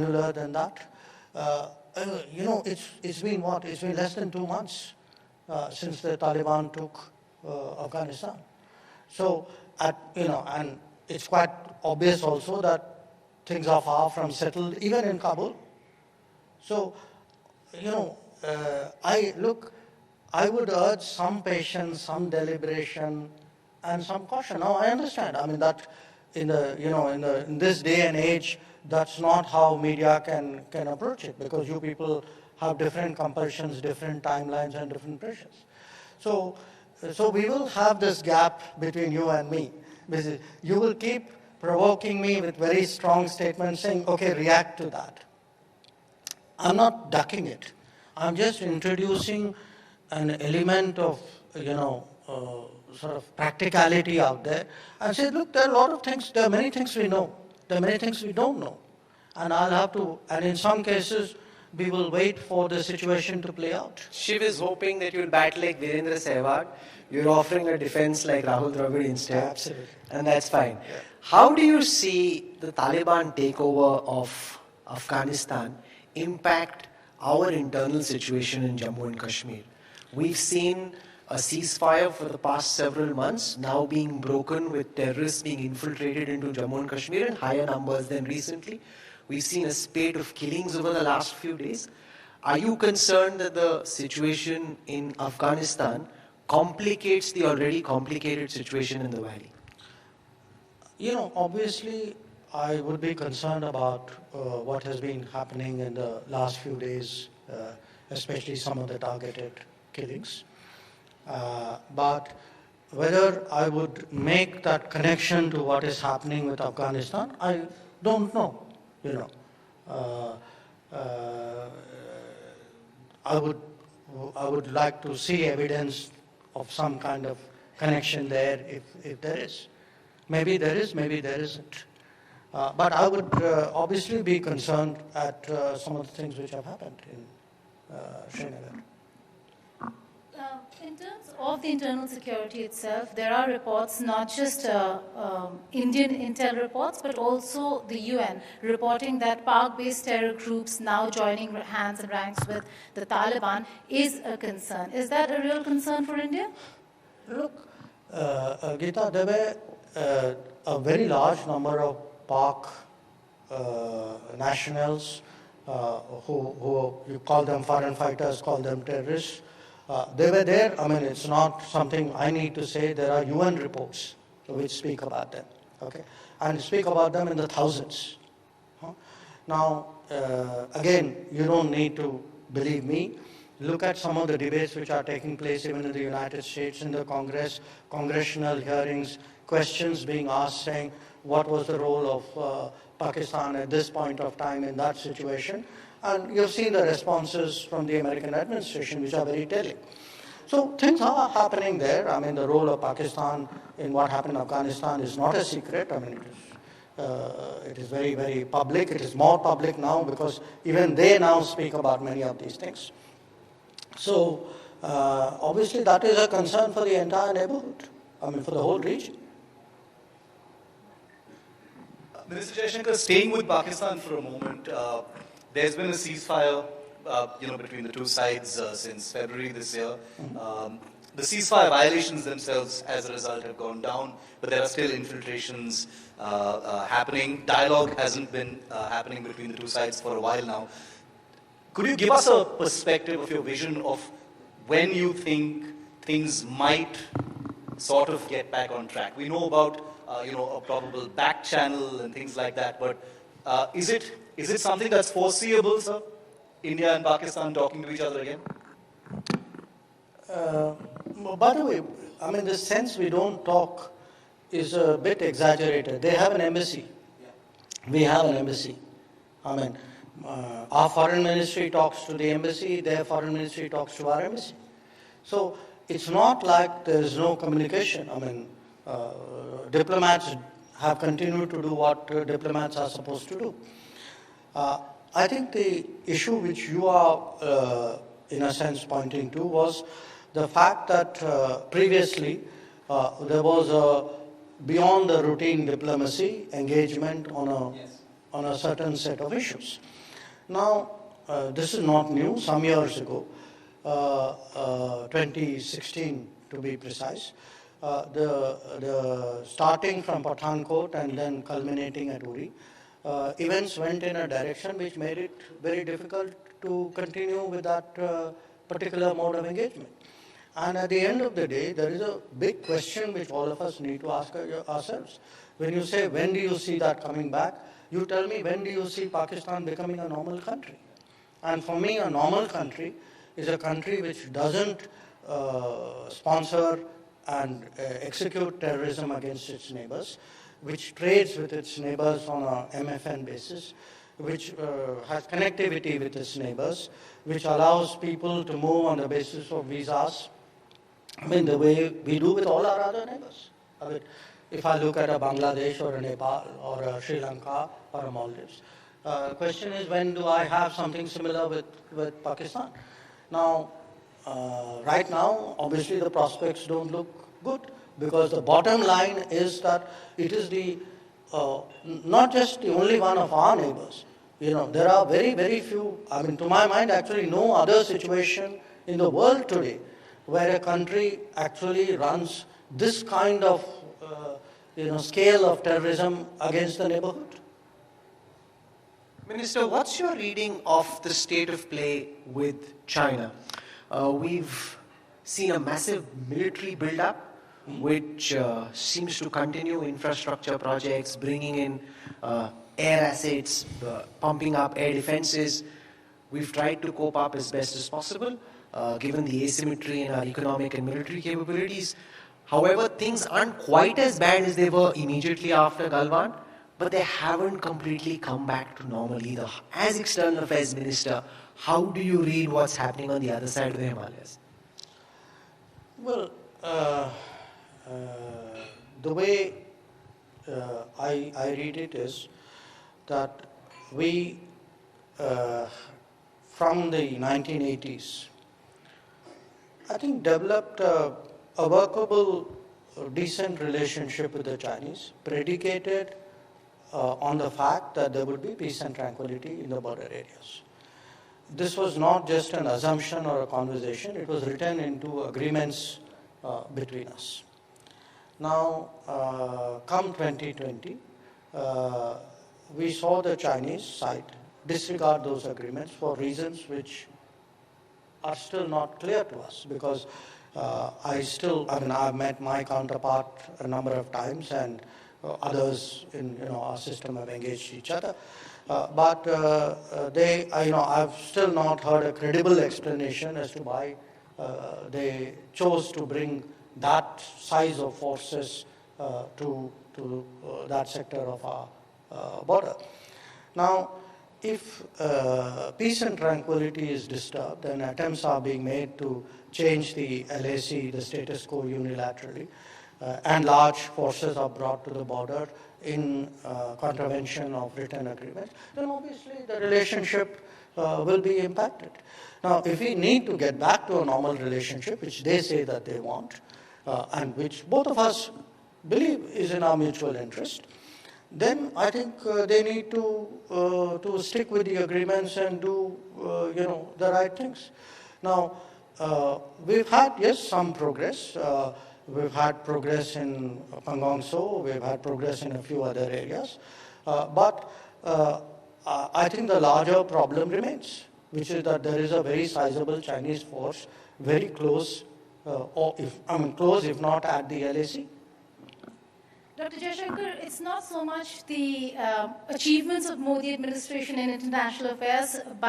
granular than that. It's been what? It's been less than 2 months since the Taliban took Afghanistan. So, and it's quite obvious also that things are far from settled, even in Kabul. So, I would urge some patience, some deliberation, and some caution. Now, I understand. I mean that in this day and age, that's not how media can approach it, because you people have different compulsions, different timelines, and different pressures. So we will have this gap between you and me. You will keep provoking me with very strong statements saying, okay, react to that. I'm not ducking it. I'm just introducing an element of, sort of practicality out there and say, look, there are a lot of things, there are many things we know, there are many things we don't know. And in some cases, we will wait for the situation to play out. Shiv is hoping that you'll bat like Virendra Sehwag. You're offering a defense like Rahul Dravid instead. Absolutely. And that's fine. Yeah. How do you see the Taliban takeover of Afghanistan impact our internal situation in Jammu and Kashmir? We've seen a ceasefire for the past several months now being broken, with terrorists being infiltrated into Jammu and Kashmir in higher numbers than recently. We've seen a spate of killings over the last few days. Are you concerned that the situation in Afghanistan complicates the already complicated situation in the valley? Obviously, I would be concerned about what has been happening in the last few days, especially some of the targeted killings. But whether I would make that connection to what is happening with Afghanistan, I don't know. I would like to see evidence of some kind of connection there, if there is. Maybe there is, maybe there isn't. But I would obviously be concerned at some of the things which have happened in Srinagar. In terms of the internal security itself, there are reports, not just Indian intel reports, but also the UN reporting that Pak-based terror groups now joining hands and ranks with the Taliban is a concern. Is that a real concern for India? Look, Geeta, there were a very large number of Pak nationals who you call them foreign fighters, call them terrorists. They were there. I mean, it's not something I need to say. There are UN reports which speak about them, okay, and speak about them in the thousands. Now, again, you don't need to believe me. Look at some of the debates which are taking place even in the United States, in the Congress, congressional hearings, questions being asked saying, what was the role of Pakistan at this point of time in that situation? And you've seen the responses from the American administration, which are very telling. So things are happening there. I mean, the role of Pakistan in what happened in Afghanistan is not a secret. I mean, it is very, very public. It is more public now because even they now speak about many of these things. So obviously that is a concern for the entire neighborhood. I mean, for the whole region. Minister Jaishankar, staying with Pakistan for a moment, there's been a ceasefire, between the two sides since February this year. The ceasefire violations themselves, as a result, have gone down, but there are still infiltrations happening. Dialogue hasn't been happening between the two sides for a while now. Could you give us a perspective of your vision of when you think things might sort of get back on track? We know about a probable back channel and things like that, but is it something that's foreseeable, sir? India and Pakistan talking to each other again? By the way, I mean, the sense we don't talk is a bit exaggerated. They have an embassy. We have an embassy. I mean, our foreign ministry talks to the embassy, their foreign ministry talks to our embassy. So it's not like there's no communication. I mean, diplomats have continued to do what diplomats are supposed to do. I think the issue which you are, in a sense, pointing to was the fact that previously there was a beyond the routine diplomacy engagement on a on a certain set of issues. Now, this is not new. Some years ago, 2016 to be precise, the starting from Pathankot and then culminating at Uri, events went in a direction which made it very difficult to continue with that particular mode of engagement. And at the end of the day, there is a big question which all of us need to ask ourselves. When you say, when do you see that coming back? You tell me, when do you see Pakistan becoming a normal country? And for me, a normal country is a country which doesn't sponsor and execute terrorism against its neighbors, which trades with its neighbors on a MFN basis, which has connectivity with its neighbors, which allows people to move on the basis of visas, I mean, the way we do with all our other neighbors. I mean, if I look at a Bangladesh or a Nepal or a Sri Lanka or a Maldives, the question is, when do I have something similar with Pakistan? Now, right now, obviously the prospects don't look good, because the bottom line is that it is the not just the only one of our neighbors. You know, there are very, very few, I mean, to my mind, actually no other situation in the world today where a country actually runs this kind of scale of terrorism against the neighborhood. Minister, what's your reading of the state of play with China? We've seen a massive military build-up, which seems to continue infrastructure projects, bringing in air assets, pumping up air defenses. We've tried to cope up as best as possible, given the asymmetry in our economic and military capabilities. However, things aren't quite as bad as they were immediately after Galwan, but they haven't completely come back to normal either. As External Affairs Minister, how do you read what's happening on the other side of the Himalayas? Well, the way I read it is that we, from the 1980s, I think developed a workable, decent relationship with the Chinese, predicated on the fact that there would be peace and tranquility in the border areas. This was not just an assumption or a conversation, it was written into agreements between us. Now, come 2020, we saw the Chinese side disregard those agreements for reasons which are still not clear to us, because I've met my counterpart a number of times, and others in our system have engaged each other. But I've still not heard a credible explanation as to why they chose to bring that size of forces to that sector of our border. Now, if peace and tranquility is disturbed, and attempts are being made to change the LAC, the status quo, unilaterally, and large forces are brought to the border in contravention of written agreements, then obviously the relationship will be impacted. Now, if we need to get back to a normal relationship, which they say that they want, and which both of us believe is in our mutual interest, then I think they need to stick with the agreements and do the right things. Now, we've had, yes, some progress. We've had progress in Pangong So, we've had progress in a few other areas. But I think the larger problem remains, which is that there is a very sizable Chinese force very close, close if not at the LAC. Dr. Jaishankar, it's not so much the achievements of Modi administration in international affairs, but